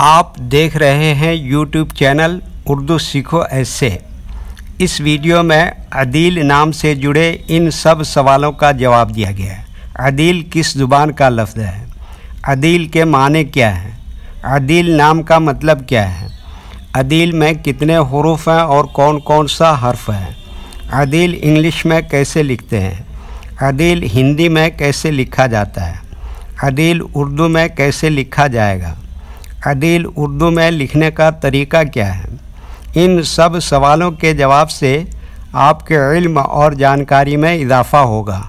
آپ دیکھ رہے ہیں یوٹیوب چینل اردو سیکھو ایسے۔ اس ویڈیو میں عدیل نام سے جڑے ان سب سوالوں کا جواب دیا گیا ہے۔ عدیل کس زبان کا لفظ ہے؟ عدیل کے معنی کیا ہیں؟ عدیل نام کا مطلب کیا ہے؟ عدیل میں کتنے حروف ہیں اور کون کون سا حرف ہے؟ عدیل انگلش میں کیسے لکھتے ہیں؟ عدیل ہندی میں کیسے لکھا جاتا ہے؟ عدیل اردو میں کیسے لکھا جائے گا؟ عدیل اردو میں لکھنے کا طریقہ کیا ہے؟ ان سب سوالوں کے جواب سے آپ کے علم اور جانکاری میں اضافہ ہوگا۔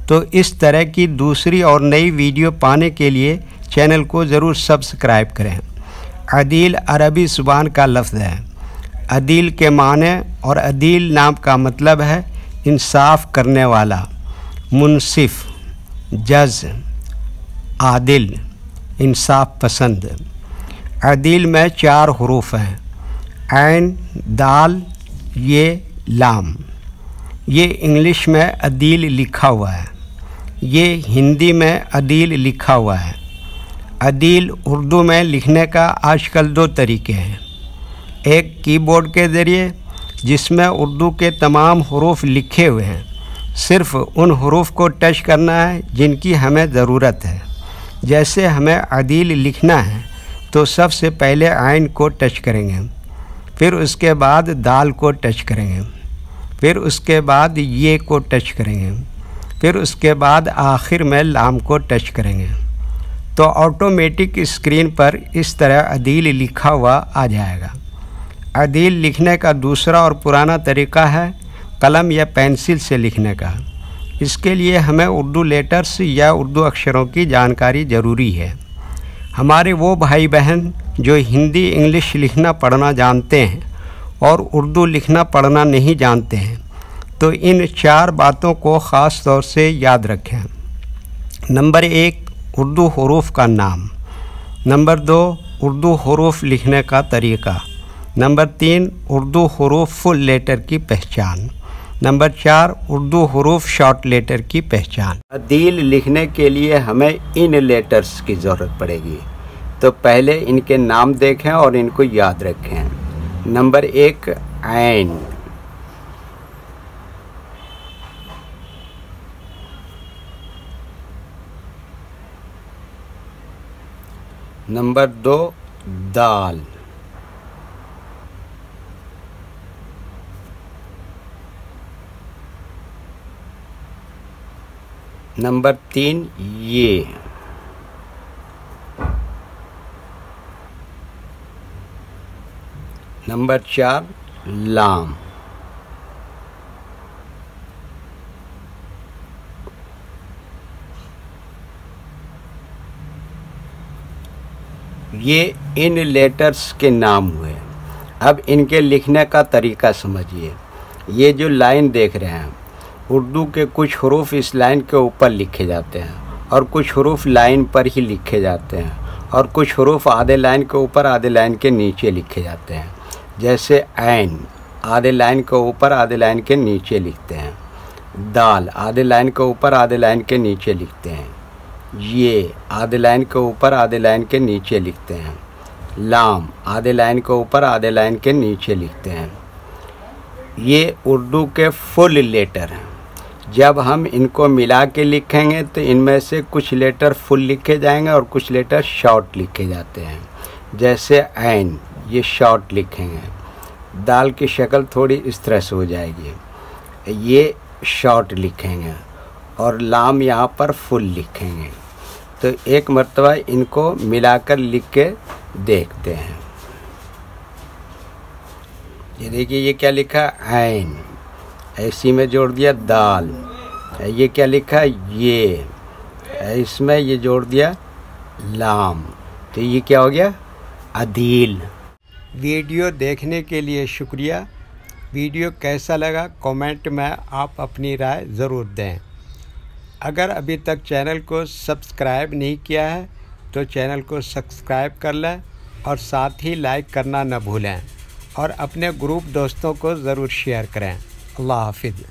تو اس طرح کی دوسری اور نئی ویڈیو پانے کے لیے چینل کو ضرور سبسکرائب کریں۔ عدیل عربی زبان کا لفظ ہے۔ عدیل کے معنی اور عدیل نام کا مطلب ہے انصاف کرنے والا، منصف، جج، عادل، انصاف پسند۔ عدیل میں 4 حروف ہیں: عین، دال، یہ، لام۔ یہ انگلش میں عدیل لکھا ہوا ہے، یہ ہندی میں عدیل لکھا ہوا ہے۔ عدیل اردو میں لکھنے کا آج کل 2 طریقے ہیں۔ ایک کی بورڈ کے ذریعے، جس میں اردو کے تمام حروف لکھے ہوئے ہیں، صرف ان حروف کو ٹچ کرنا ہے جن کی ہمیں ضرورت ہے۔ جیسے ہمیں عدیل لکھنا ہے تو سب سے پہلے عین کو ٹچ کریں گے، پھر اس کے بعد دال کو ٹچ کریں گے، پھر اس کے بعد یہ کو ٹچ کریں گے، پھر اس کے بعد آخر میں لام کو ٹچ کریں گے، تو آٹومیٹک اسکرین پر اس طرح عدیل لکھا ہوا آ جائے گا۔ عدیل لکھنے کا دوسرا اور پرانا طریقہ ہے قلم یا پینسل سے لکھنے کا۔ اس کے لیے ہمیں اردو لیٹرز یا اردو اکشروں کی جانکاری ضروری ہے۔ ہمارے وہ بھائی بہن جو ہندی انگلش لکھنا پڑھنا جانتے ہیں اور اردو لکھنا پڑھنا نہیں جانتے ہیں، تو ان 4 باتوں کو خاص طور سے یاد رکھیں۔ نمبر 1، اردو حروف کا نام۔ نمبر 2، اردو حروف لکھنے کا طریقہ۔ نمبر 3، اردو حروف فل لیٹر کی پہچان۔ نمبر 4، اردو حروف شارٹ لیٹر کی پہچان۔ عدیل لکھنے کے لیے ہمیں ان لیٹرز کی ضرورت پڑے گی، تو پہلے ان کے نام دیکھیں اور ان کو یاد رکھیں۔ نمبر 1، عین۔ نمبر 2، دال۔ نمبر 3، یہ۔ نمبر 4، لام۔ یہ ان لیٹرز کے نام ہوئے۔ اب ان کے لکھنے کا طریقہ سمجھیے۔ یہ جو لائن دیکھ رہے ہیں، اردو کے کچھ حروف اس لائن کے اوپر لکھے جاتے ہیں اور کچھ حروف لائن پر ہی لکھے جاتے ہیں، اور کچھ حروف آدھے لائن کے اوپر آدھے لائن کے نیچے لکھے جاتے ہیں۔ جیسے عین آدھے لائن کے اوپر آدھے لائن کے نیچے لکھتے ہیں، دال آدھے لائن کے اوپر آدھے لائن کے نیچے لکھتے ہیں، یہ آدھے لائن کے اوپر آدھے لائن کے نیچے لکھتے ہیں، لام آدھے لائن کے اوپر آدھے لائن کے نیچے لکھتے ہیں۔ یہ اردو کے فل لیٹر ہیں۔ جب ہم ان کو ملا کے لکھیں گے تو ان میں سے کچھ لیٹر فل لکھے جائیں گے اور کچھ لیٹر شارٹ لکھے جاتے ہیں۔ جیسے عین، یہ شارٹ لکھیں گے، دال کی شکل تھوڑی اس طرح سے ہو جائے گی، یہ شارٹ لکھیں گے، اور لام یہاں پر فل لکھیں گے۔ تو ایک مرتبہ ان کو ملا کر لکھ کے دیکھتے ہیں۔ یہ دیکھیے، یہ کیا لکھا؟ عین۔ ایسی میں جوڑ دیا دال۔ یہ کیا لکھا؟ یہ۔ اس میں یہ جوڑ دیا لام۔ تو یہ کیا ہو گیا؟ عدیل۔ ویڈیو دیکھنے کے لیے شکریہ۔ ویڈیو کیسا لگا کمنٹ میں آپ اپنی رائے ضرور دیں۔ اگر ابھی تک چینل کو سبسکرائب نہیں کیا ہے تو چینل کو سبسکرائب کر لیں اور ساتھ ہی لائک کرنا نہ بھولیں، اور اپنے گروپ دوستوں کو ضرور شیئر کریں۔ اللہ حافظ۔